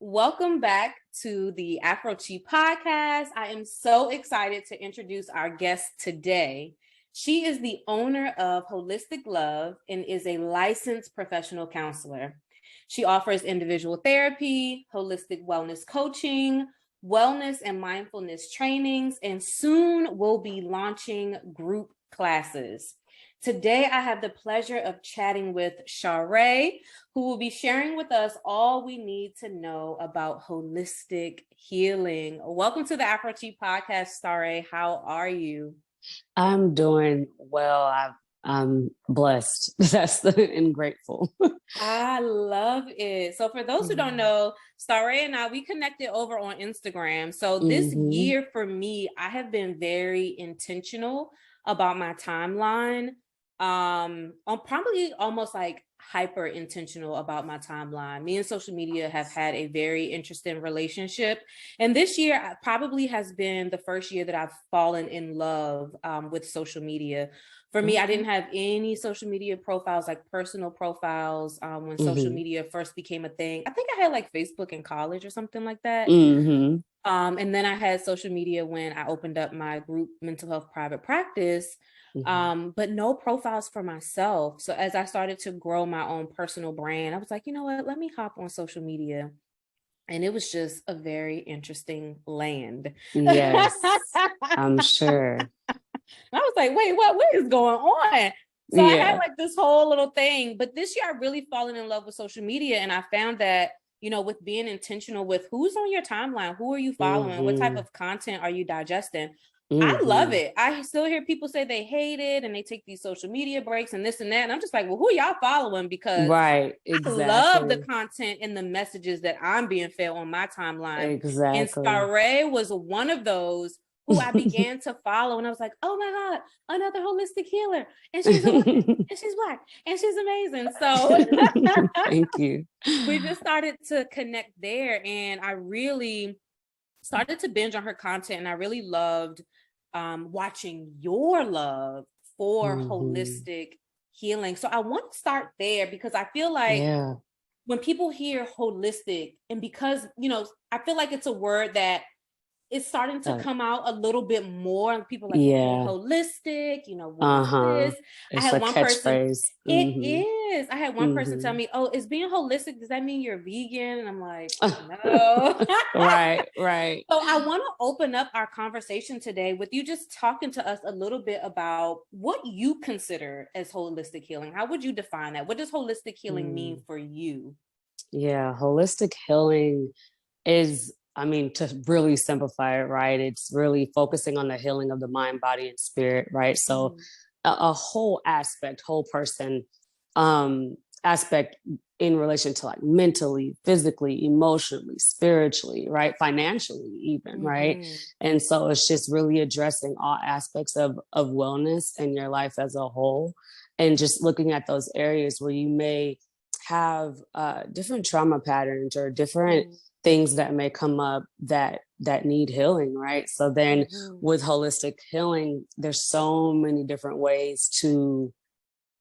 Welcome back to the Afro Qi podcast. I am so excited to introduce our guest today. She is the owner of Holistic Love and is a licensed professional counselor. She offers individual therapy, holistic wellness coaching, wellness and mindfulness trainings, and soon will be launching group classes. Today, I have the pleasure of chatting with Starre, who will be sharing with us all we need to know about holistic healing. Welcome to the Afro Qi podcast, Starre. How are you? I'm doing well. I'm blessed. And grateful. I love it. So for those who don't know, Starre and I, we connected over on Instagram. So this year for me, I have been very intentional about my timeline. I'm probably almost like hyper intentional about my timeline. Me and social media have had a very interesting relationship. And this year probably has been the first year that I've fallen in love with social media. For me, I didn't have any social media profiles, like personal profiles, when social media first became a thing. I think I had like Facebook in college or something like that. And then I had social media when I opened up my group mental health private practice, but no profiles for myself. So as I started to grow my own personal brand, I was like, you know what, let me hop on social media. And it was just a very interesting land. Yes, I'm sure. I was like, wait, what is going on? So I had like this whole little thing, but this year I really fallen in love with social media. And I found that, you know, with being intentional with who's on your timeline, who are you following, what type of content are you digesting? I love it. I still hear people say they hate it and they take these social media breaks and this and that. And I'm just like, well, who are y'all following? Because I love the content and the messages that I'm being fed on my timeline. And Starre was one of those who I began to follow. And I was like, oh my God, another holistic healer. And she's a woman, and she's Black, and she's amazing. So thank you. We just started to connect there. And I really started to binge on her content. And I really loved watching your love for holistic healing. So I want to start there because I feel like when people hear holistic, and because, you know, I feel like it's a word that it's starting to come out a little bit more. People are like, holistic, you know, what is this? It's a catchphrase. It is. I had one person tell me, oh, is being holistic, does that mean you're vegan? And I'm like, no. Right. So I want to open up our conversation today with you just talking to us a little bit about what you consider as holistic healing. How would you define that? What does holistic healing mean for you? Yeah, holistic healing is, I mean, to really simplify it, right? It's really focusing on the healing of the mind, body, and spirit, right? So a whole aspect, whole person aspect in relation to like mentally, physically, emotionally, spiritually, right? Financially even, right? And so it's just really addressing all aspects of wellness and your life as a whole. And just looking at those areas where you may have different trauma patterns or different things that may come up that need healing, right? So then with holistic healing, there's so many different ways to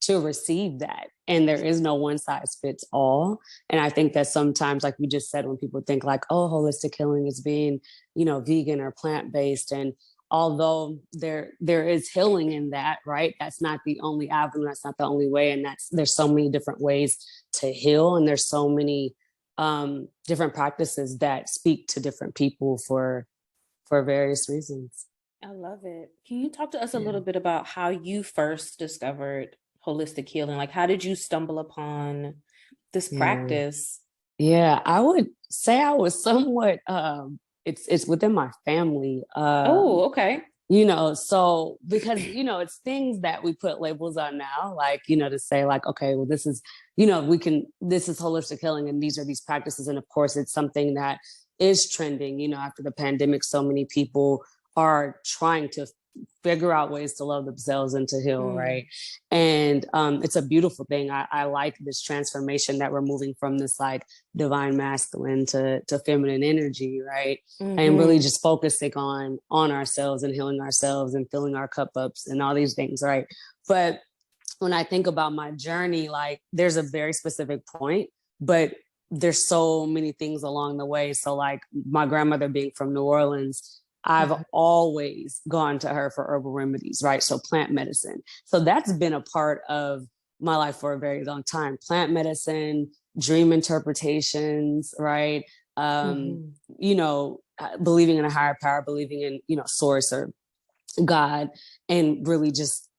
receive that. And there is no one size fits all. And I think that sometimes, like you just said, when people think like, oh, holistic healing is being, you know, vegan or plant-based. And although there is healing in that, right? That's not the only avenue. That's not the only way. And there's so many different ways to heal. And there's so many different practices that speak to different people for various reasons. I love it. Can you talk to us a little bit about how you first discovered holistic healing? Like, how did you stumble upon this practice? Yeah, I would say I was somewhat, it's within my family. Okay. You know, so because, you know, it's things that we put labels on now, like, you know, to say like, okay, well, this is, you know, this is holistic healing and these are these practices. And of course, it's something that is trending, you know, after the pandemic, so many people are trying to figure out ways to love themselves and to heal, right? And it's a beautiful thing. I like this transformation that we're moving from this like divine masculine to feminine energy, right? And really just focusing on ourselves and healing ourselves and filling our cup ups and all these things, right? But when I think about my journey, like there's a very specific point, but there's so many things along the way. So like my grandmother being from New Orleans, I've always gone to her for herbal remedies, right? So plant medicine. So that's been a part of my life for a very long time. Plant medicine, dream interpretations, right? You know, believing in a higher power, believing in, you know, source or God, and really just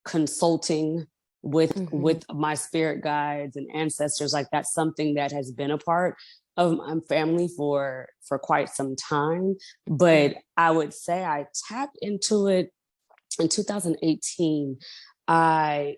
consulting with my spirit guides and ancestors. Like that's something that has been a part of my family for quite some time. But I would say I tapped into it in 2018. I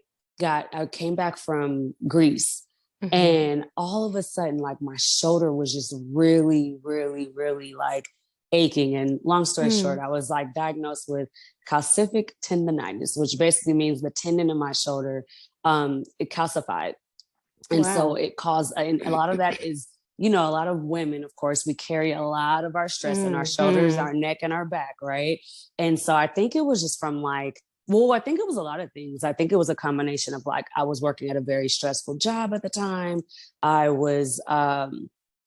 came back from Greece, and all of a sudden, like my shoulder was just really, really, really like aching. And long story short, I was like diagnosed with calcific tendonitis, which basically means the tendon in my shoulder, it calcified. And so it caused, and a lot of that is, you know, a lot of women, of course, we carry a lot of our stress in our shoulders, our neck, and our back, right? And so I think it was just from like, well, I think it was a lot of things. I think it was a combination of like, I was working at a very stressful job at the time. I was,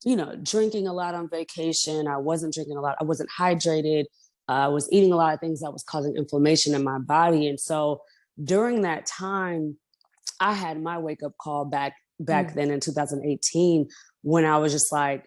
you know, drinking a lot on vacation. I wasn't drinking a lot. I wasn't hydrated. I was eating a lot of things that was causing inflammation in my body. And so during that time, I had my wake up call back then in 2018, when I was just like,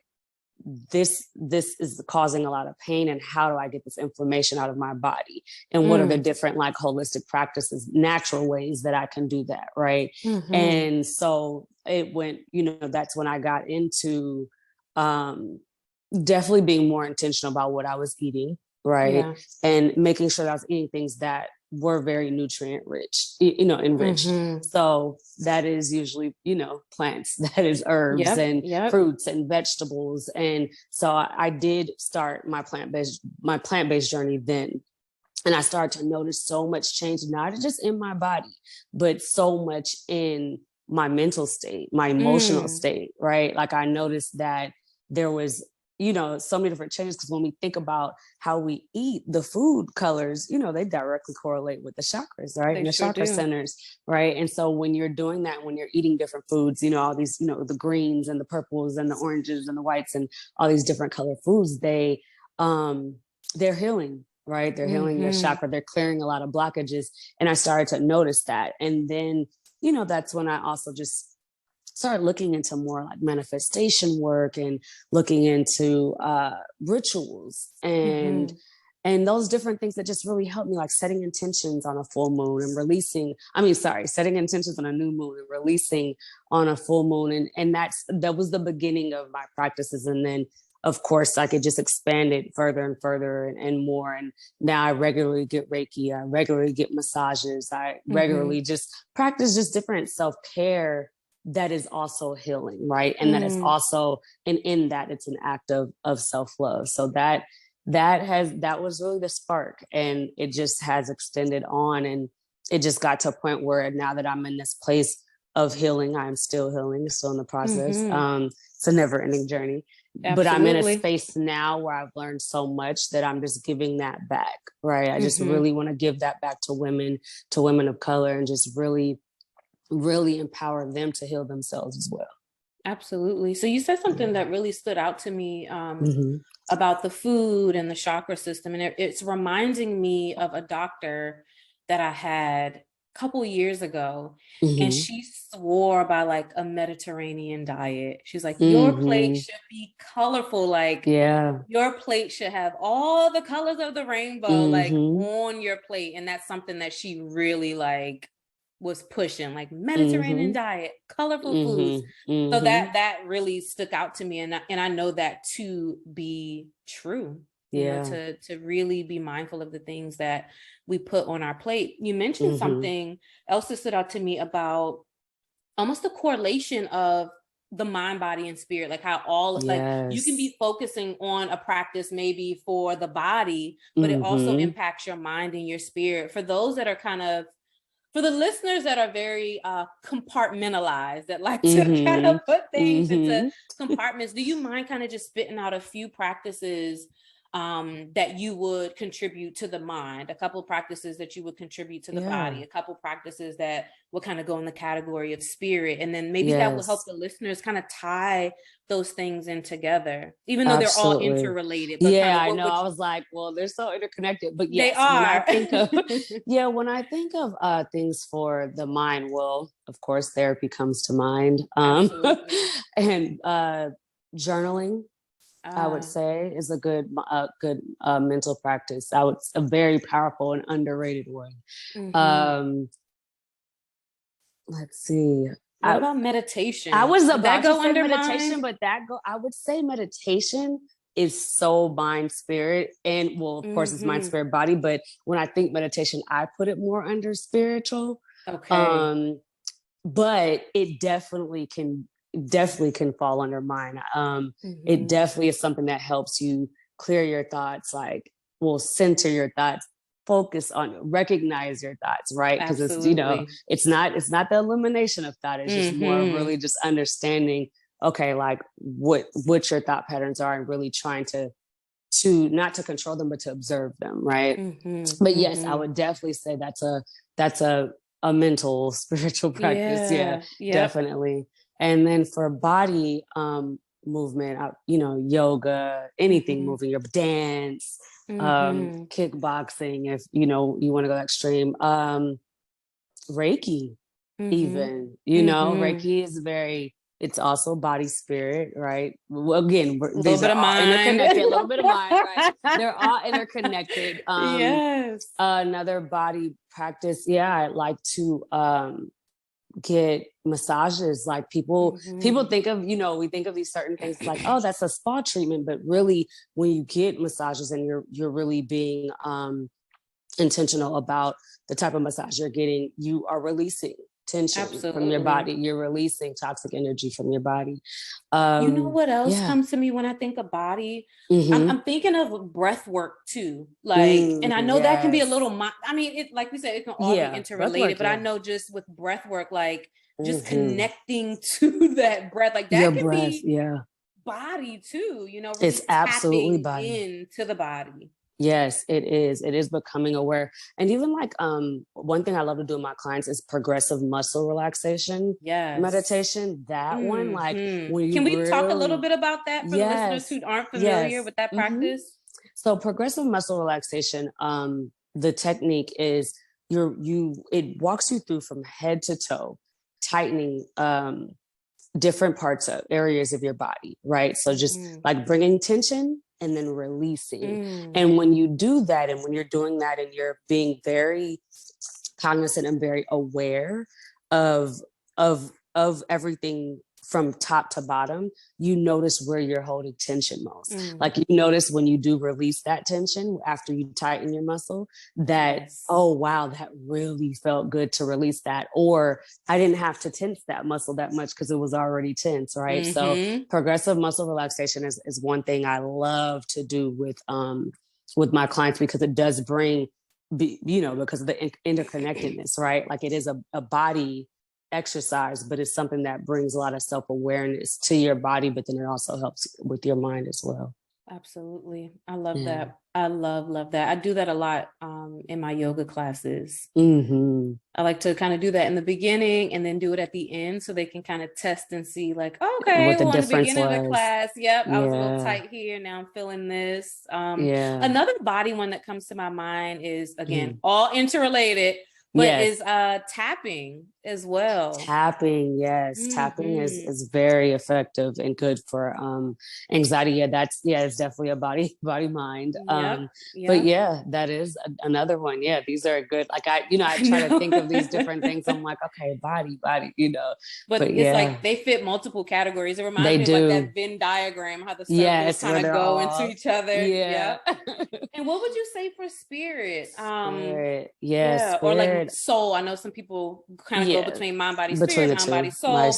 this is causing a lot of pain, and how do I get this inflammation out of my body? And what are the different like holistic practices, natural ways that I can do that, right? And so it went, you know, that's when I got into definitely being more intentional about what I was eating, right? And making sure that I was eating things that were very nutrient rich, you know, enriched. So that is usually, you know, plants, that is herbs and fruits and vegetables. And so I did start my plant-based journey then. And I started to notice so much change, not just in my body, but so much in my mental state, my emotional state, right? Like I noticed that there was, you know, so many different changes, because when we think about how we eat, the food colors, you know, they directly correlate with the chakras, right? And the chakra centers, right? And so when you're doing that, when you're eating different foods, you know, all these, you know, the greens and the purples and the oranges and the whites and all these different color foods, they're healing, right? They're healing your chakra. They're clearing a lot of blockages. And I started to notice that. And then, you know, that's when I also just started looking into more like manifestation work and looking into rituals and those different things that just really helped me, like setting intentions on a full moon and setting intentions on a new moon and releasing on a full moon. And that was the beginning of my practices. And then of course I could just expand it further and further and more. And now I regularly get Reiki. I regularly get massages. I regularly just practice just different self-care that is also healing, right? And that is also, and in that it's an act of self-love. So that was really the spark, and it just has extended on, and it just got to a point where now that I'm in this place of healing, I'm still healing, still in the process. It's a never-ending journey. Absolutely. But I'm in a space now where I've learned so much that I'm just giving that back, right? I just really want to give that back to women of color, and just really empower them to heal themselves as well. Absolutely. So you said something that really stood out to me about the food and the chakra system. And it's reminding me of a doctor that I had a couple years ago. And she swore by like a Mediterranean diet. She's like, your plate should be colorful. Like your plate should have all the colors of the rainbow, like on your plate. And that's something that she really like was pushing, like Mediterranean diet, colorful foods. So that really stuck out to me. And I know that to be true, you know, to really be mindful of the things that we put on our plate. You mentioned something else that stood out to me about almost the correlation of the mind, body, and spirit, like how like you can be focusing on a practice maybe for the body, but it also impacts your mind and your spirit. For those that are for the listeners that are very compartmentalized, that like to kind of put things into compartments, do you mind kind of just spitting out a few practices that you would contribute to the mind, a couple of practices that you would contribute to the body, a couple of practices that would kind of go in the category of spirit. And then maybe that will help the listeners kind of tie those things in together, even though they're all interrelated. But I know. I was like, well, they're so interconnected, but yes, they are. When I think of, when I think of things for the mind, well, of course, therapy comes to mind. And journaling, I would say, is a good mental practice. It's a very powerful and underrated one. Let's see. What about meditation? I was about to say meditation, but I would say meditation is soul, mind, spirit. And well, of course, it's mind, spirit, body. But when I think meditation, I put it more under spiritual. Okay. But it definitely can fall under mind. It definitely is something that helps you clear your thoughts, center your thoughts, focus on, recognize your thoughts, right? Because it's, it's not the elimination of thought. It's just more really just understanding, okay, like what your thought patterns are, and really trying to not to control them, but to observe them, right? But yes, I would definitely say that's a mental spiritual practice. Definitely. And then for body movement, yoga, anything moving, your dance, kickboxing, if you want to go extreme, Reiki, even, Reiki is it's also body spirit, right? Well, again, these are all interconnected, a little bit of mind, right? They're all interconnected. Yes. Another body practice, I like to get massages. Like people think of, we think of these certain things like, oh, that's a spa treatment, but really when you get massages and you're really being intentional about the type of massage you're getting, you are releasing tension from your body. You're releasing toxic energy from your body. You know what else comes to me when I think of body? I'm thinking of breath work too. And I know that can be a little, like we said, it can all be interrelated, but I know just with breath work, just connecting to that breath, like that your can breath, be body too, really it's absolutely body into the body. Yes, it is. It is becoming aware. And even one thing I love to do with my clients is progressive muscle relaxation meditation. That one, when you can we talk a little bit about that for the listeners who aren't familiar with that practice? So progressive muscle relaxation, the technique is it walks you through from head to toe, tightening different parts of areas of your body, right? So just bringing tension and then releasing. And when you do that, and when you're doing that and you're being very cognizant and very aware of everything from top to bottom, you notice where you're holding tension most. Like you notice when you do release that tension after you tighten your muscle, that, oh, wow, that really felt good to release that. Or I didn't have to tense that muscle that much because it was already tense, right? So progressive muscle relaxation is one thing I love to do with my clients, because it does bring, because of the interconnectedness, right? Like it is a body exercise, but it's something that brings a lot of self-awareness to your body, but then it also helps with your mind as well. Absolutely. I love that. I love that. I do that a lot in my yoga classes. I like to kind of do that in the beginning and then do it at the end so they can kind of test and see like, okay, what the well, in the difference beginning of the class, I was a little Yeah. tight here. Now I'm feeling this. Another body one that comes to my mind is, again, all interrelated, but is tapping as well. Tapping, yes. Tapping is very effective and good for anxiety. It's definitely a body mind. But that is another one. Yeah, these are good. Like I try to think of these different things. I'm like, okay, body, But it's like they fit multiple categories. It reminds me of like that Venn diagram, how the circles kind of go into each other. Yeah. And what would you say for spirit? Spirit. Spirit. Or like soul. I know some people kind of go between mind, body, spirit, mind, body, soul. But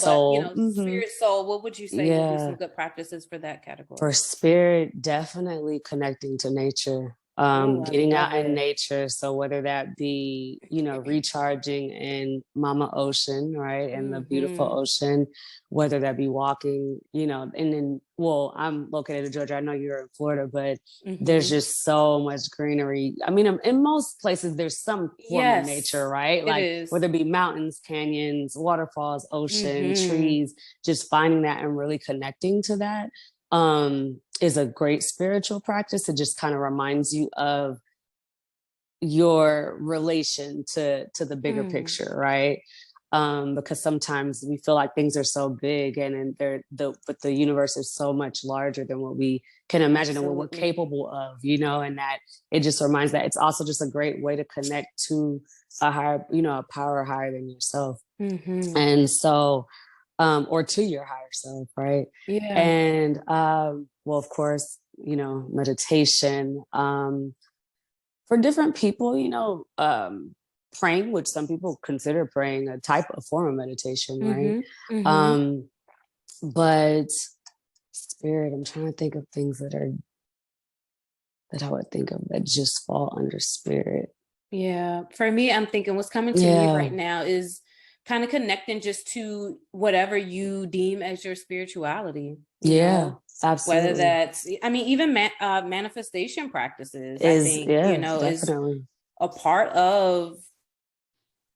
spirit, soul. What would you say would be some good practices for that category? For spirit, definitely connecting to nature. Oh, I getting love out in it. nature. So whether that be, recharging in Mama Ocean, right, and the beautiful Mm-hmm. ocean, whether that be walking, and then, well, I'm located in Georgia. I know you're in Florida, but there's Mm-hmm. just so much greenery. I mean, in most places, there's some form of nature, Yes, right? it Like is. whether it be mountains, canyons, waterfalls, ocean, Mm-hmm. trees, just finding that and really connecting to that is a great spiritual practice. It just kind of reminds you of your relation to the bigger Mm. picture, right? Because sometimes we feel like things are so big, and but the universe is so much larger than what we can imagine and what we're Absolutely. capable of, and that it just reminds that it's also just a great way to connect to a higher, a power higher than yourself. Mm-hmm. And so, or to your higher self, right? Yeah. And well, of course, meditation. For different people, praying, which some people consider praying a type of form of meditation, right? Mm-hmm. Mm-hmm. Um, but spirit, I'm trying to think of things that I would think of that just fall under spirit. Yeah. For me, I'm thinking what's coming to me right Yeah, now is kind of connecting just to whatever you deem as your spirituality, yeah, whether absolutely. that's, I mean, even manifestation practices, I Is think, yeah, is definitely. a part of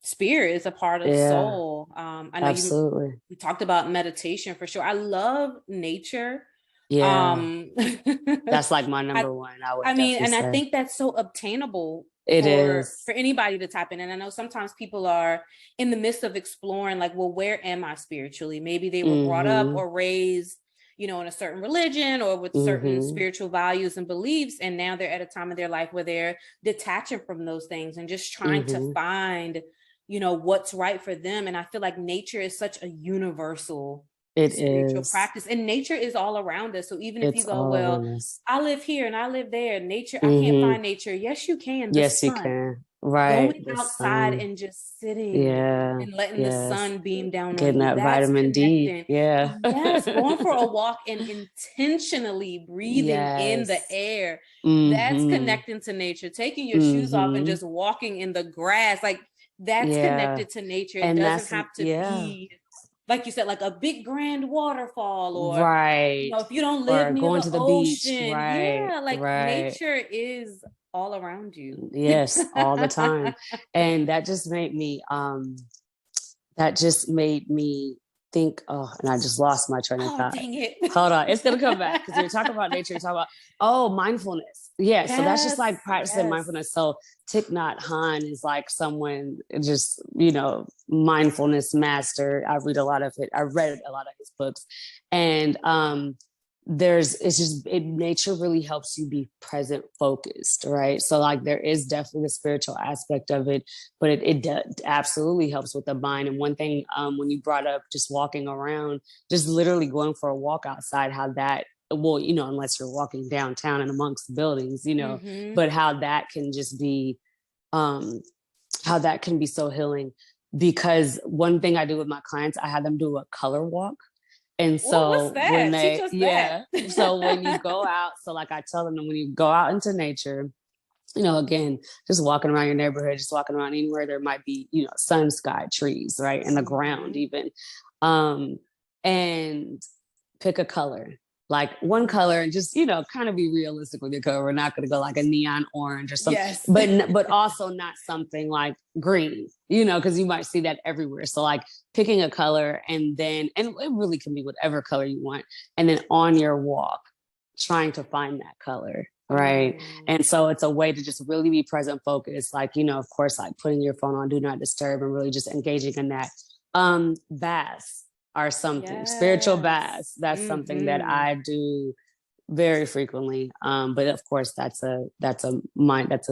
spirit, is a part of Yeah, soul. I know absolutely. you talked about meditation for sure. I love nature. Yeah, Um, that's like my I, number one, I would I mean, definitely and I say. think that's so obtainable It for is. anybody to tap in. And I know sometimes people are in the midst of exploring, like, well, where am I spiritually? Maybe they were brought up Mm-hmm. or raised, in a certain religion or with certain Mm-hmm. spiritual values and beliefs, and now they're at a time of their life where they're detaching from those things and just trying to Mm-hmm. find, what's right for them. And I feel like nature is such a universal It spiritual is. practice, and nature is all around us. So even if you It's go, all well, around us. I live here and I live there, nature, I can't Mm-hmm. find nature. Yes, you can. The Yes, you sun, can. Right. going The outside sun. and just sitting Yeah. and letting the Yes. sun beam down on Getting you, that that's vitamin D. connecting. Yeah. Yes, going for a walk and intentionally breathing in the Yes. air, that's Mm-hmm. connecting to nature. Taking your shoes off and Mm-hmm. just walking in the grass, like, that's Yeah. connected to nature. It And doesn't that's have to yeah. be, like you said, like a big grand waterfall, or Right. if you don't live Or near going the to the beach. ocean. Right. Yeah, like Right. nature is all around you. Yes, all the time. And that just made me think, oh, and I just lost my train of Oh, thought. dang it. Hold on, it's gonna come back because you're talking about nature, you're talking about, oh, mindfulness. Yeah, so that's just Yes, like practicing yes. mindfulness. So Thich Nhat Hanh is like someone just, mindfulness master. I read a lot of it. I read a lot of his books. And nature really helps you be present focused, right? So like there is definitely the spiritual aspect of it, but absolutely helps with the mind. And one thing, when you brought up just walking around, just literally going for a walk outside, how that, well, unless you're walking downtown and amongst buildings, Mm-hmm. but um how that can be so healing. Because one thing I do with my clients, I have them do a color walk. And What's so that? Teach us that. so when you go out, so like I tell them that when you go out into nature, again, just walking around your neighborhood, just walking around anywhere there might be, sun, sky, trees, right, and the ground Mm-hmm. even, um, and pick a color, like one color, and just kind of be realistic with your color. We're not going to go like a neon orange or something, Yes. but also not something like green, because you might see that everywhere. So like picking a color, and it really can be whatever color you want, and then on your walk, trying to find that color. Right. Mm. And so it's a way to just really be present focused, like, of course, like putting your phone on do not disturb and really just engaging in that. Baths are something, spiritual Yes. baths. That's something that Mm-hmm. I do very frequently. But of course that's a mind, it's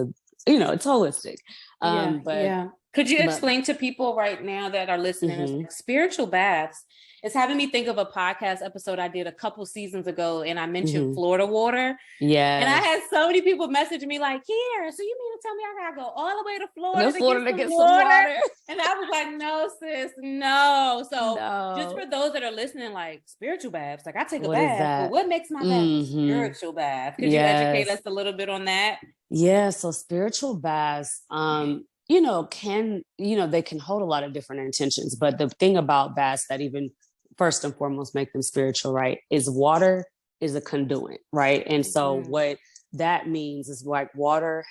holistic. Yeah, But yeah. Could you but explain to people right now that are listening, it's mhm. like spiritual baths it's having me think of a podcast episode I did a couple seasons ago, and I mentioned Florida water. Yeah. And I had so many people message me like, here, so you mean to tell me I gotta go all the way to Florida to get some water? And I was like, no, sis, no. So just for those that are listening, like spiritual baths, like I take a bath, but what makes my bath a spiritual bath? Could you educate us a little bit on that? Yeah, so spiritual baths, you know, they can hold a lot of different intentions. But the thing about baths that even first and foremost make them spiritual, right, is water is a conduit, right? And so what that means is like water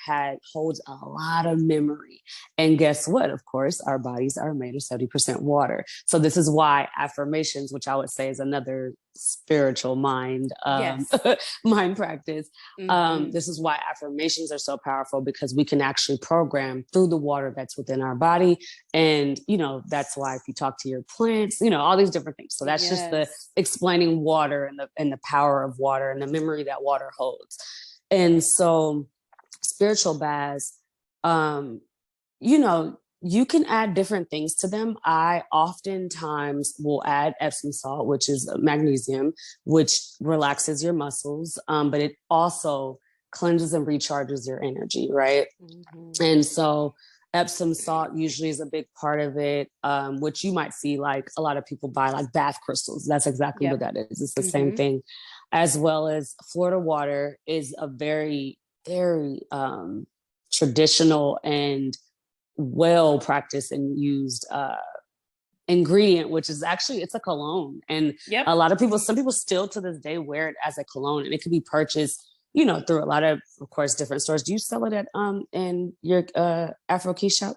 holds a lot of memory. And guess what? Of course, our bodies are made of 70% water. So this is why affirmations, which I would say is another spiritual mind mind practice. This is why affirmations are so powerful, because we can actually program through the water that's within our body. And, you know, that's why if you talk to your plants, you know, all these different things. So that's just the explaining water and the power of water and the memory that water holds. And so spiritual baths, you know, you can add different things to them. I oftentimes will add Epsom salt, which is magnesium, which relaxes your muscles, but it also cleanses and recharges your energy, right? And so Epsom salt usually is a big part of it, which you might see like a lot of people buy like bath crystals. That's exactly what that is. It's the same thing. As well as Florida water is a very, very traditional and well practiced and used ingredient, which is actually, it's a cologne. And a lot of people, some people still to this day wear it as a cologne, and it can be purchased, you know, through a lot of course, different stores. Do you sell it at in your Afro Qi shop?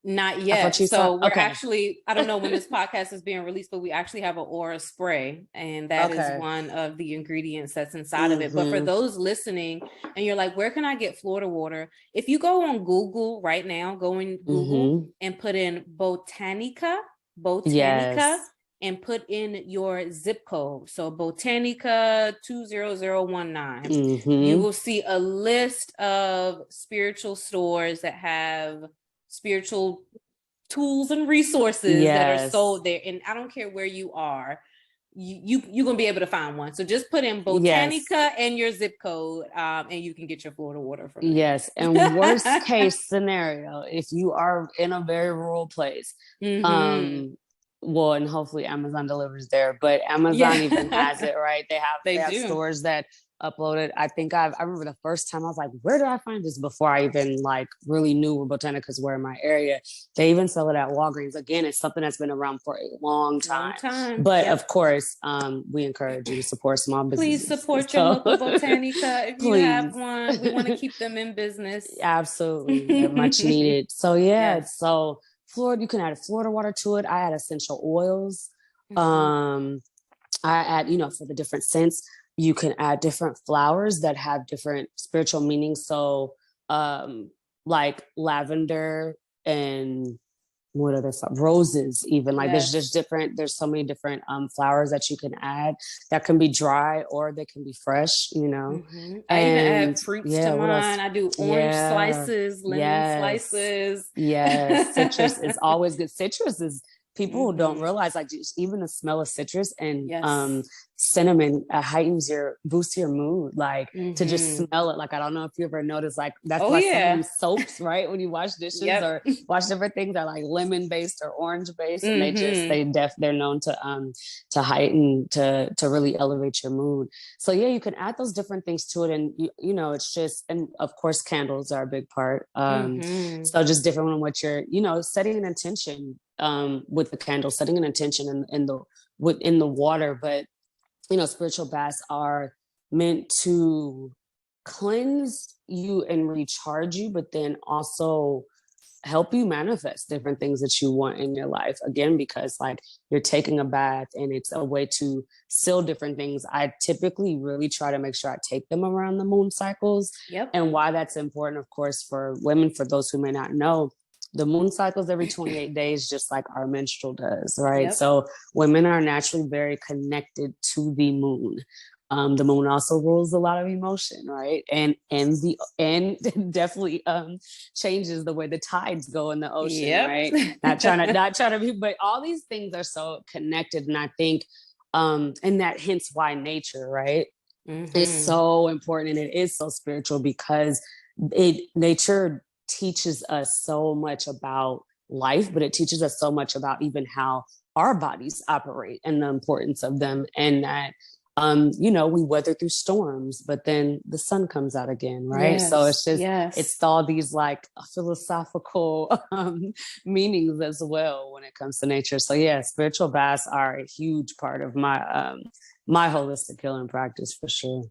Not yet. So we're actually, I don't know when this podcast is being released, but we actually have an aura spray, and that is one of the ingredients that's inside of it. But for those listening and you're like, where can I get Florida water? If you go on Google right now, go in Google and put in Botanica, and put in your zip code. So Botanica 20019. You will see a list of spiritual stores that have spiritual tools and resources that are sold there. And I don't care where you are, you're gonna be able to find one. So just put in Botanica and your zip code, and you can get your Florida water from there. And worst case scenario, if you are in a very rural place, well, and hopefully Amazon delivers there, but Amazon even has it, right? They have stores that upload it. I remember the first time I was like, where did I find this, before I even like really knew where Botanicas were in my area. They even sell it at Walgreens. Again, it's something that's been around for a long time. But of course, we encourage you to support small businesses. Please support your local Botanica if you have one. We want to keep them in business. Absolutely. They're much needed. So so Florida, you can add Florida water to it. I add essential oils. I add, you know, for the different scents. You can add different flowers that have different spiritual meanings. So like lavender and what other roses, even like there's so many different flowers that you can add that can be dry or they can be fresh, you know. I even add fruits to mine. I do orange slices, lemon slices. Citrus is always good. Citrus is, people who don't realize, like, even the smell of citrus and cinnamon boosts your mood, like to just smell it. Like, I don't know if you ever noticed, like that's why some soaps, right, when you wash dishes or wash different things, are like lemon based or orange based, and they're known to heighten, to really elevate your mood. So you can add those different things to it, and you know, it's just, and of course candles are a big part. So just different on what you're, you know, setting an intention with the candle, setting an intention in the water. But you know, spiritual baths are meant to cleanse you and recharge you, but then also help you manifest different things that you want in your life. Again, because like you're taking a bath and it's a way to seal different things. I typically really try to make sure I take them around the moon cycles. And why that's important, of course, for women, for those who may not know, the moon cycles every 28 days, just like our menstrual does, right? Yep. So women are naturally very connected to the moon. The moon also rules a lot of emotion, right? And definitely changes the way the tides go in the ocean, Yep. right? Not trying to be, but all these things are so connected. And I think and that hence why nature, right? It's so important and it is so spiritual because nature teaches us so much about life, but it teaches us so much about even how our bodies operate and the importance of them, and that we weather through storms, but then the sun comes out again, right? Yes, so it's just yes. it's all these like philosophical meanings as well when it comes to nature. So yeah, spiritual baths are a huge part of my holistic healing practice for sure.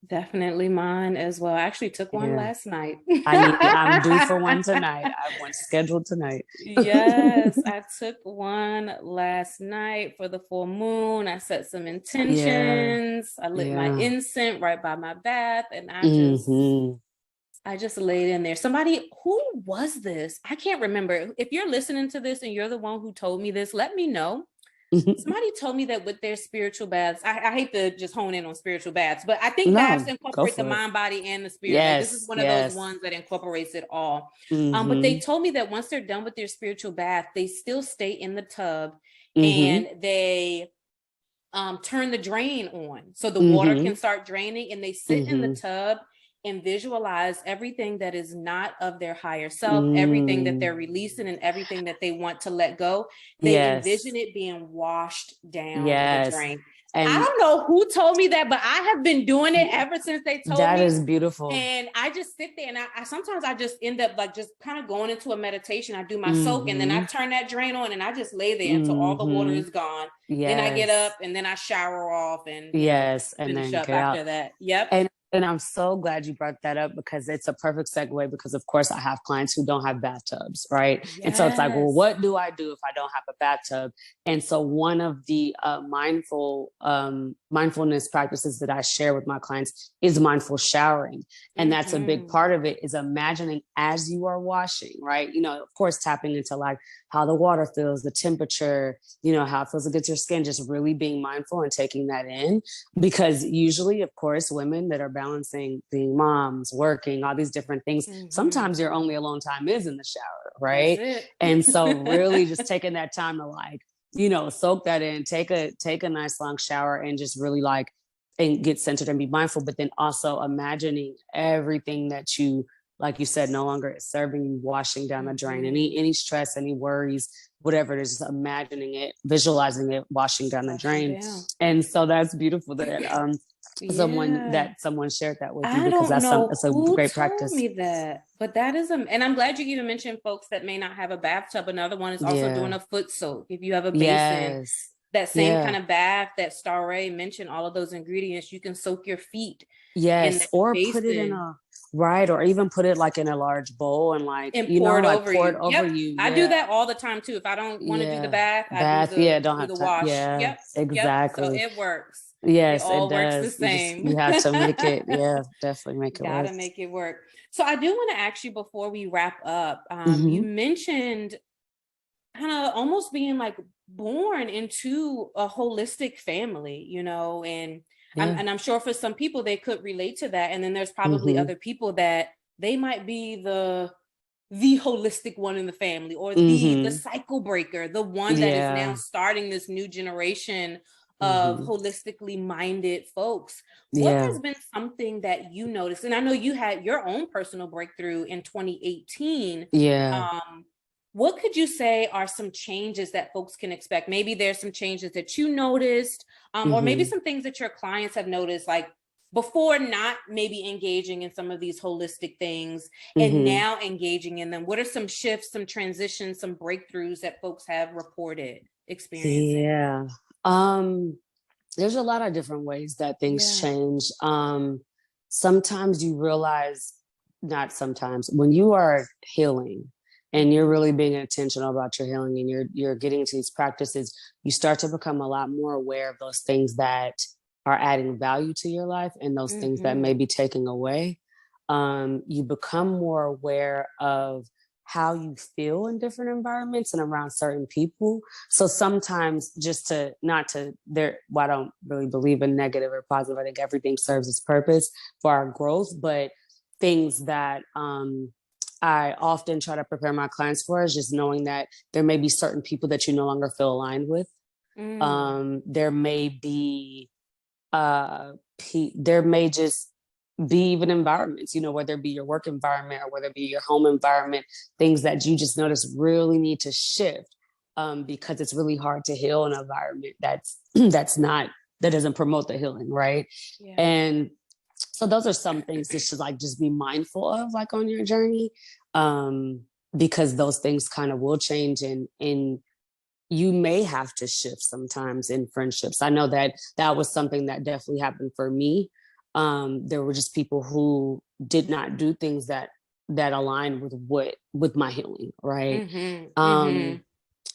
Definitely mine as well. I actually took one last night. I'm due for one tonight. I have one scheduled tonight. Yes, I took one last night for the full moon. I set some intentions. I lit my incense right by my bath, and I just laid in there. Somebody, who was this? I can't remember. If you're listening to this and you're the one who told me this, let me know. Somebody told me that with their spiritual baths, I hate to just hone in on spiritual baths, but I think baths incorporate the mind, body, and the spirit. Like, this is one of those ones that incorporates it all. But they told me that once they're done with their spiritual bath, they still stay in the tub and they turn the drain on so the water can start draining, and they sit in the tub and visualize everything that is not of their higher self, everything that they're releasing and everything that they want to let go. They envision it being washed down the drain. And I don't know who told me that, but I have been doing it ever since they told me. That is beautiful. And I just sit there and I sometimes I just end up like just kind of going into a meditation. I do my soak and then I turn that drain on and I just lay there until all the water is gone. Then I get up and then I shower off and finish up after that. Yep. And I'm so glad you brought that up because it's a perfect segue because, of course, I have clients who don't have bathtubs, right? Yes. And so it's like, well, what do I do if I don't have a bathtub? And so one of the mindfulness practices that I share with my clients is mindful showering. And that's a big part of it, is imagining as you are washing, right? Of course, tapping into like how the water feels, the temperature, how it feels against your skin, just really being mindful and taking that in. Because usually, of course, women that are balancing being moms, working, all these different things, sometimes your only alone time is in the shower, right? And so really just taking that time to like, soak that in, take a nice long shower and just really like, and get centered and be mindful, but then also imagining everything that you, like you said, no longer is serving you, washing down the drain, any stress, any worries, whatever it is, just imagining it, visualizing it, washing down the drain. And so that's beautiful that someone shared that with you, because that's a great practice. Me that, but that is and I'm glad you even mentioned folks that may not have a bathtub. Another one is also doing a foot soak. If you have a basin, that same kind of bath that Starre mentioned, all of those ingredients, you can soak your feet. Yes, or put it in or even put it like in a large bowl and like pour it over you. I do that all the time too. If I don't want to do the bath, I do the wash. Exactly. So it works. Yes, it all works the same. You have to make it, definitely make it work. Gotta make it work. So I do want to ask you before we wrap up, you mentioned kind of almost being like born into a holistic family, and I'm sure for some people they could relate to that. And then there's probably other people that they might be the holistic one in the family, or the cycle breaker, the one that is now starting this new generation of holistically minded folks. What has been something that you noticed? And I know you had your own personal breakthrough in 2018. What could you say are some changes that folks can expect? Maybe there's some changes that you noticed, or maybe some things that your clients have noticed, like before not maybe engaging in some of these holistic things and now engaging in them. What are some shifts, some transitions, some breakthroughs that folks have reported experiencing? There's a lot of different ways that things change. Sometimes you realize, not sometimes, when you are healing and you're really being intentional about your healing and you're getting into these practices, you start to become a lot more aware of those things that are adding value to your life and those things that may be taking away. You become more aware of how you feel in different environments and around certain people. So sometimes just to not to there, well, I don't really believe in negative or positive. I think everything serves its purpose for our growth, but things that I often try to prepare my clients for is just knowing that there may be certain people that you no longer feel aligned with. There may be there may just be even environments, whether it be your work environment or whether it be your home environment, things that you just notice really need to shift, because it's really hard to heal an environment that doesn't promote the healing, right? Yeah. And so those are some things that should just be mindful of on your journey, because those things kind of will change, and you may have to shift sometimes in friendships. I know that was something that definitely happened for me. There were just people who did not do things that aligned with my healing, right?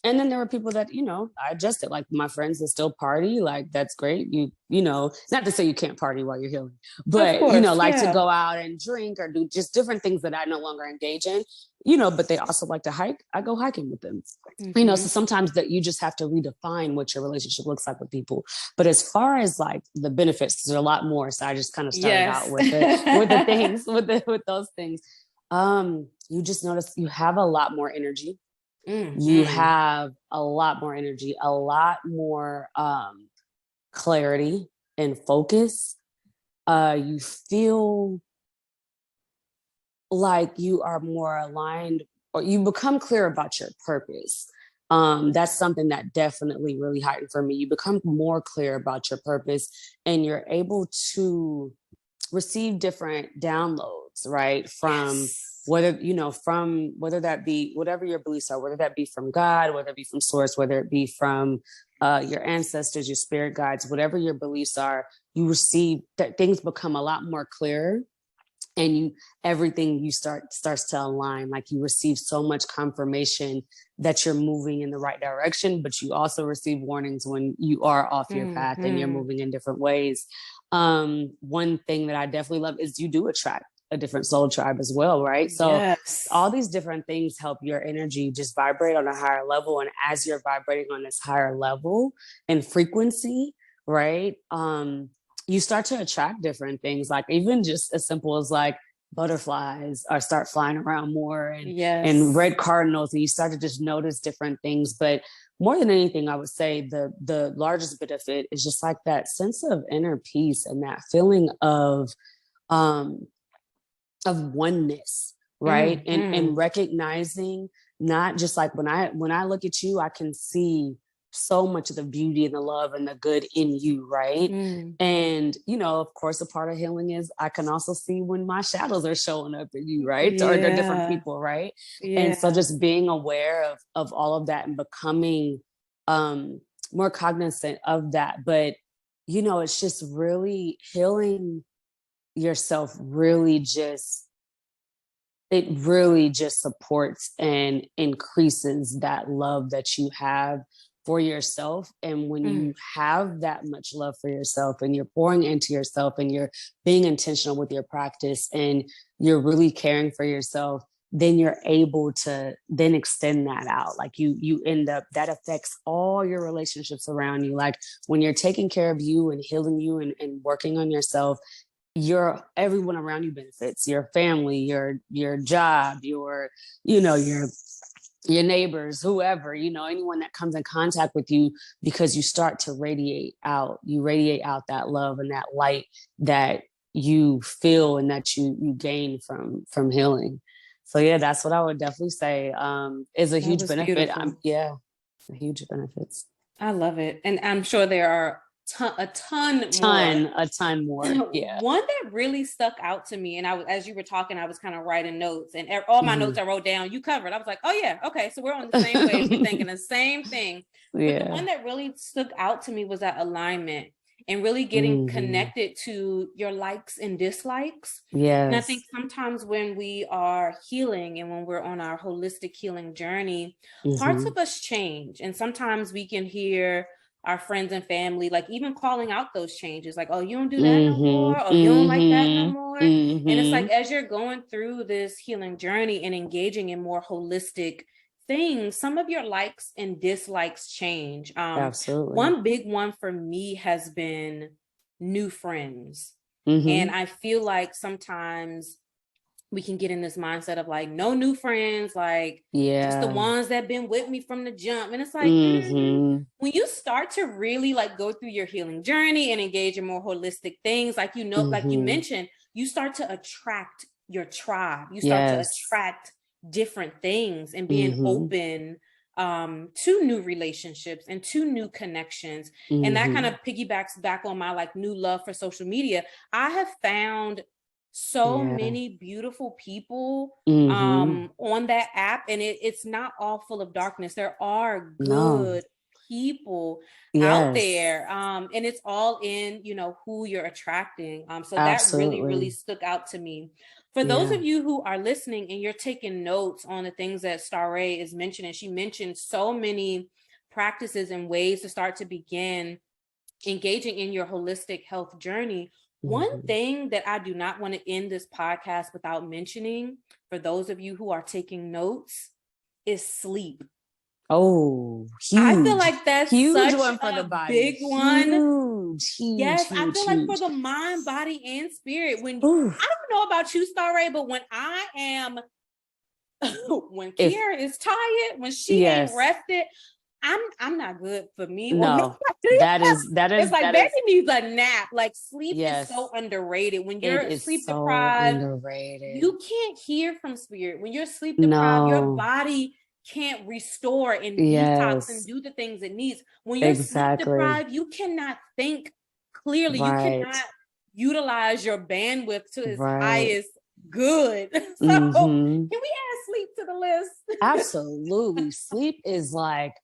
And then there were people that, I adjusted, like my friends that still party, that's great. Not to say you can't party while you're healing, but, to go out and drink or do just different things that I no longer engage in, but they also like to hike. I go hiking with them, so sometimes that you just have to redefine what your relationship looks like with people. But as far as the benefits, there's a lot more. So I just kind of started out with the things, with those things. You just notice you have a lot more energy. You have a lot more energy, a lot more clarity and focus. You feel like you are more aligned, or you become clear about your purpose. That's something that definitely really heightened for me. You become more clear about your purpose, and you're able to receive different downloads, right? From whether that be whatever your beliefs are, whether that be from God, whether it be from source, whether it be from your ancestors, your spirit guides, whatever your beliefs are, you receive that things become a lot more clear, and everything starts to align. You receive so much confirmation that you're moving in the right direction, but you also receive warnings when you are off your path and you're moving in different ways. One thing that I definitely love is you do attract a different soul tribe as well, right? So all these different things help your energy just vibrate on a higher level. And as you're vibrating on this higher level and frequency, right? You start to attract different things, even just as simple as butterflies start flying around more, and red cardinals, and you start to just notice different things. But more than anything, I would say the largest benefit is just that sense of inner peace and that feeling of oneness, right? And recognizing, not just when I look at you, I can see so much of the beauty and the love and the good in you, right? And of course, a part of healing is I can also see when my shadows are showing up in you, right? Or they're different people, right? And so just being aware of all of that and becoming more cognizant of that. But it's just really healing yourself. It really just supports and increases that love that you have for yourself. And when you have that much love for yourself, and you're pouring into yourself, and you're being intentional with your practice, and you're really caring for yourself, then you're able to then extend that out. You end up, that affects all your relationships around you. When you're taking care of you and healing you and working on yourself, everyone around you benefits. Your family, your job, your neighbors, whoever, anyone that comes in contact with you, because you start to radiate out that love and that light that you feel and that you gain from healing. So that's what I would definitely say is a huge benefit. Huge benefits. I love it. And I'm sure there are a ton more. Yeah. One that really stuck out to me, and as you were talking, I was kind of writing notes, and all my notes I wrote down, you covered. I was like, oh yeah, okay, so we're on the same page. We're thinking the same thing. But the one that really stuck out to me was that alignment, and really getting connected to your likes and dislikes. And I think sometimes when we are healing and when we're on our holistic healing journey, parts of us change, and sometimes we can hear our friends and family, like even calling out those changes, like, oh, you don't do that no more, or you don't like that no more. And it's like, as you're going through this healing journey and engaging in more holistic things, some of your likes and dislikes change. Absolutely. One big one for me has been new friends. And I feel like sometimes we can get in this mindset of like, no new friends, like just the ones that been with me from the jump. And it's like, when you start to really like go through your healing journey and engage in more holistic things, like, you know, like you mentioned, you start to attract your tribe. You start to attract different things and being open to new relationships and to new connections. And that kind of piggybacks back on my like new love for social media. I have found so many beautiful people on that app, and it's not all full of darkness. There are good people out there, and it's all in, you know, who you're attracting. So that really stuck out to me. For those of you who are listening and you're taking notes on the things that Starre is mentioning, she mentioned so many practices and ways to start to begin engaging in your holistic health journey. One thing that I do not want to end this podcast without mentioning, for those of you who are taking notes, is sleep. Oh, huge. I feel like that's huge such one for a the body. big one. Huge, yes, huge, I feel like for the mind, body, and spirit. When I don't know about you, Starre, but when I am, when Kiara is tired, when she ain't rested, I'm not good for me. No, that is it's like that baby needs a nap. Like sleep yes. is so underrated. When you're it is sleep so deprived, underrated. You can't hear from spirit. When you're sleep deprived, your body can't restore and detox and do the things it needs. When you're sleep deprived, you cannot think clearly. You cannot utilize your bandwidth to its highest good. So can we add sleep to the list? Absolutely. Sleep is like,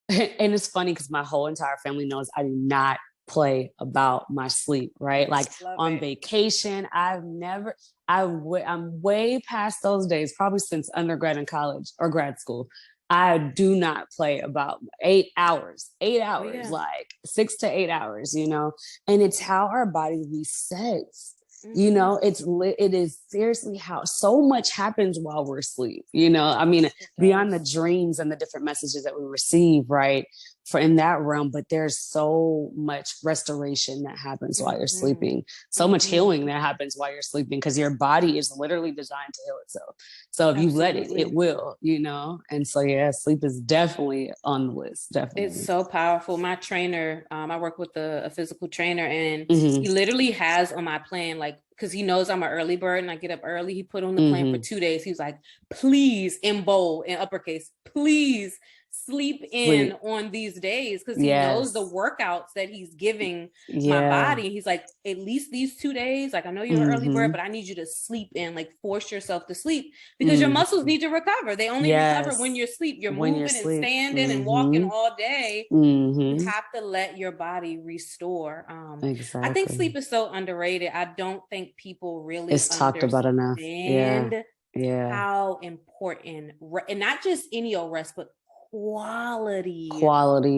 and it's funny because my whole entire family knows I do not play about my sleep, right? Like on vacation, I'm way past those days, probably since undergrad and college or grad school. I do not play about 8 hours, like 6 to 8 hours, you know, and it's how our body resets. You know, it is seriously how so much happens while we're asleep, you know, I mean, beyond the dreams and the different messages that we receive, right, for in that realm, but there's so much restoration that happens while you're sleeping, so much healing that happens while you're sleeping, because your body is literally designed to heal itself. So if you let it, it will, you know. And so sleep is definitely on the list. Definitely, it's so powerful. My trainer, I work with a physical trainer, and he literally has on my plan, like, because he knows I'm an early bird and I get up early, he put on the plan for 2 days. He was like, please, in bold, in uppercase, please sleep in on these days, because he knows the workouts that he's giving my body. He's like, at least these 2 days, like, I know you're an early bird, but I need you to sleep in, like, force yourself to sleep, because your muscles need to recover. They only recover when you're asleep. You're moving and standing and walking all day. You have to let your body restore. I think sleep is so underrated. I don't think people really talked about enough. How important, and not just any old rest, but quality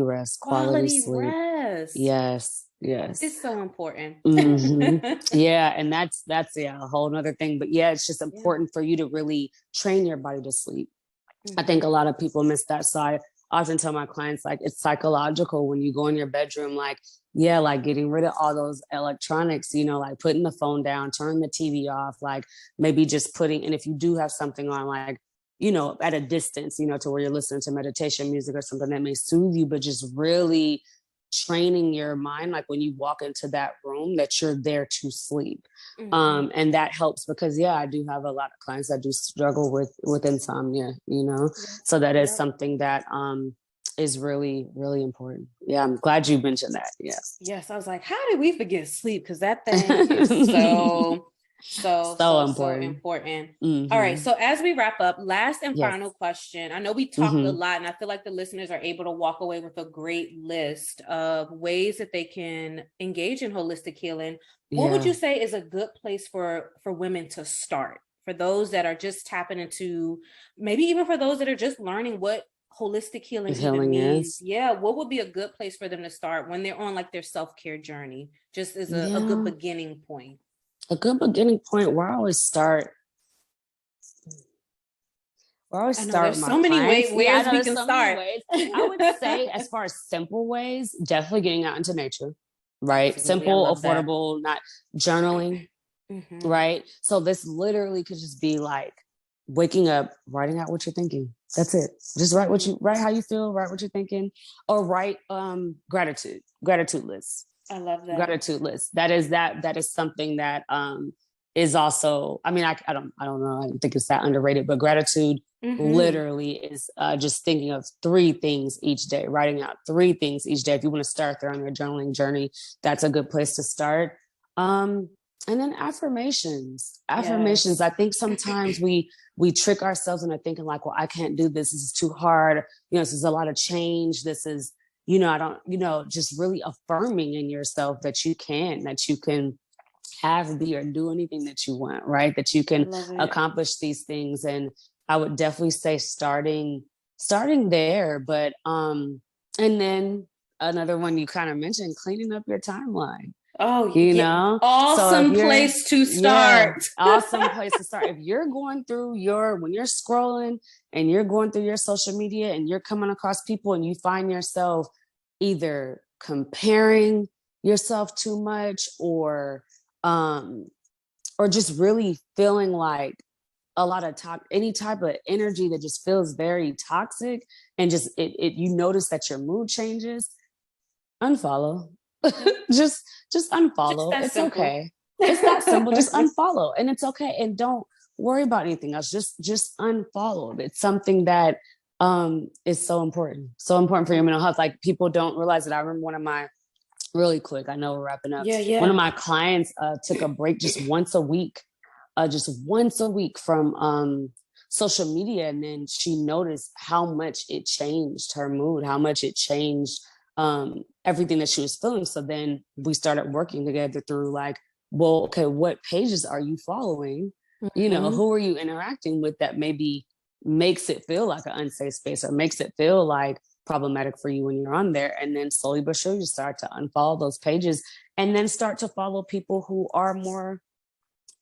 rest, quality sleep. Yes. It's so important. And that's a whole nother thing. But it's just important for you to really train your body to sleep. I think a lot of people miss that. So I often tell my clients, like, it's psychological when you go in your bedroom, like, like getting rid of all those electronics, you know, like putting the phone down, turning the TV off, like maybe just putting, and if you do have something on, like, you know, at a distance, you know, to where you're listening to meditation music or something that may soothe you, but just really training your mind, like when you walk into that room, that you're there to sleep. And that helps, because I do have a lot of clients that do struggle with insomnia, you know, so that is something that is really, really important. I'm glad you mentioned that. Yes, I was like, how did we forget sleep? Because that thing is so important. All right, so as we wrap up, last and final question. I know we talked a lot, and I feel like the listeners are able to walk away with a great list of ways that they can engage in holistic healing. What would you say is a good place for women to start, for those that are just tapping into, maybe even for those that are just learning what holistic healing even Healing means. is. Yeah, what would be a good place for them to start when they're on like their self-care journey, just as a good Yeah. beginning point? A good beginning point where I always start I know with there's my so many clients. Yeah, I ways know we there's can so many start. ways. I would say, as far as simple ways, definitely getting out into nature, right? Absolutely, I Simple, love that. affordable, not journaling, right? So this literally could just be like waking up, writing out what you're thinking. That's it. Just write how you feel, write what you're thinking, or write gratitude lists. I love that. Gratitude list. That is something that is also, I mean, I don't know, I don't think it's that underrated, but gratitude literally is just thinking of 3 things each day, writing out 3 things each day. If you want to start there on your journaling journey, that's a good place to start. And then affirmations. Yes. I think sometimes we trick ourselves into thinking like, well, I can't do this. This is too hard. This is a lot of change. This is, I don't, just really affirming in yourself that you can have, be, or do anything that you want, right? That you can accomplish these things. And I would definitely say starting there, but and then another one you kind of mentioned, cleaning up your timeline. Oh, yeah. Awesome place to start. Awesome place to start. If you're going through when you're scrolling and you're going through your social media and you're coming across people and you find yourself either comparing yourself too much or just really feeling like a lot of any type of energy that just feels very toxic, and just you notice that your mood changes, unfollow. just unfollow. It's simple. Okay. It's that simple. Just unfollow, and it's okay. And don't worry about anything else. Just unfollow. It's something that is so important for your mental health. Like, people don't realize it. I remember one of my, really quick, I know we're wrapping up. Yeah. One of my clients took a break just once a week from social media, and then she noticed how much it changed her mood, how much it changed everything that she was feeling. So then we started working together through like, well, okay, what pages are you following? Who are you interacting with that maybe makes it feel like an unsafe space or makes it feel like problematic for you when you're on there? And then slowly but surely you start to unfollow those pages and then start to follow people who are more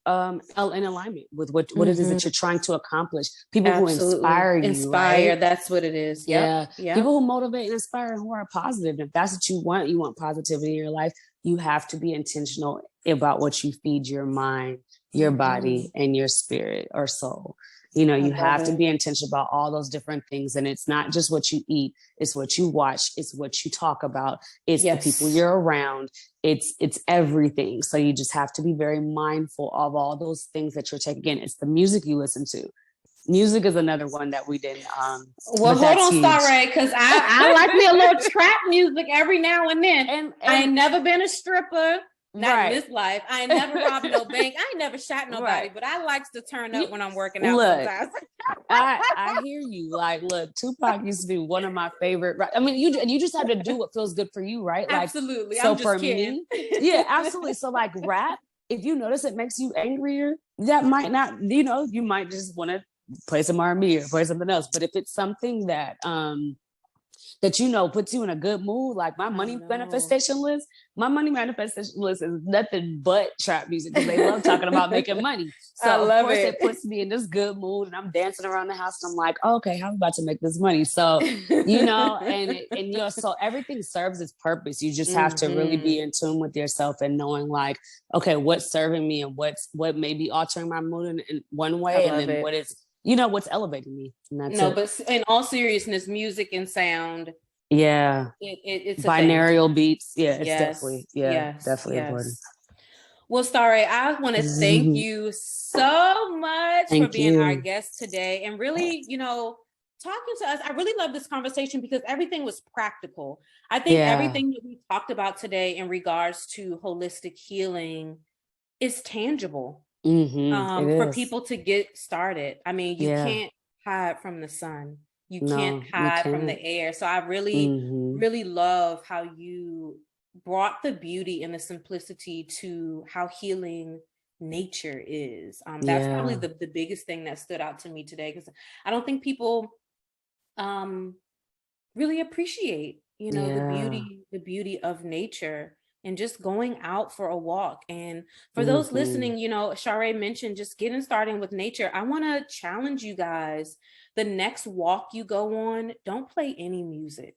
in alignment with what it is that you're trying to accomplish. People who inspire you, right? That's what it is. Yep. Yeah. People who motivate and inspire and who are positive. If that's what you want positivity in your life, you have to be intentional about what you feed your mind, your body, and your spirit or soul. You have to be intentional about all those different things. And it's not just what you eat, it's what you watch, it's what you talk about, it's the people you're around, it's everything. So you just have to be very mindful of all those things that you're taking. Again, it's the music you listen to. Music is another one that we didn't well, hold on, Starre, because I like me a little trap music every now and then. And I ain't never been a stripper. Not in this life. I ain't never robbed no bank. I ain't never shot nobody, but I likes to turn up when I'm working out sometimes. I hear you. Like, look, Tupac used to be one of my favorite. I mean, you just have to do what feels good for you, right? Like, absolutely. So I'm just for kidding. me, yeah, absolutely. So like rap, if you notice it makes you angrier, that might not, you might just want to play some R&B or play something else. But if it's something that that puts you in a good mood, like my money manifestation list is nothing but trap music, because they love talking about making money. So of course it puts me in this good mood, and I'm dancing around the house, and I'm like, okay, how am I about to make this money? So so everything serves its purpose. You just have to really be in tune with yourself and knowing like, okay, what's serving me and what may be altering my mood in one way, and then what is what's elevating me. And that's but in all seriousness, music and sound. Yeah. It's binaural beats. Yeah, it's definitely important. Well, Starre, I want to thank you so much for being our guest today and really, talking to us. I really love this conversation because everything was practical. I think everything that we talked about today in regards to holistic healing is tangible. For people to get started. I mean, you can't hide from the sun. You can't hide from the air. So I really, really love how you brought the beauty and the simplicity to how healing nature is. That's probably the biggest thing that stood out to me today, because I don't think people really appreciate, you know, Yeah. the beauty of nature and just going out for a walk. And for those Mm-hmm. listening, you know, Share mentioned just getting started with nature. I want to challenge you guys. The next walk you go on, don't play any music.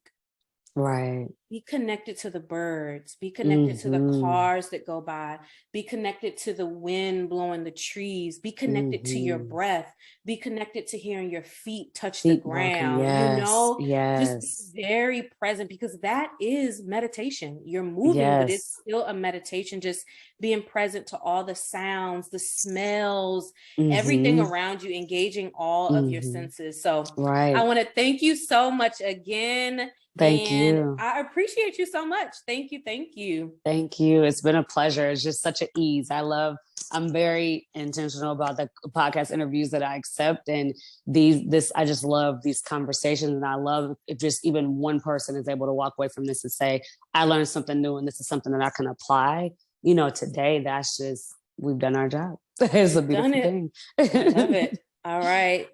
Right. Be connected to the birds, be connected to the Mm-hmm. cars that go by, be connected to the wind blowing the trees, be connected to your Mm-hmm. breath, be connected to hearing your feet touch the Keep walking. ground, you Yes. know, just be Yes. very present because that is meditation. You're moving, but it's Yes. still a meditation, just being present to all the sounds, the smells, everything Mm-hmm. around you, engaging all of your Mm-hmm. senses. So I Right. want to thank you so much again. Thank And you. I appreciate you so much. Thank you. Thank you. Thank you. It's been a pleasure. It's just such an ease. I'm very intentional about the podcast interviews that I accept. And I just love these conversations. And I love if just even one person is able to walk away from this and say, I learned something new and this is something that I can apply, today. We've done our job. It's a You've done beautiful it. thing. I love it. All right.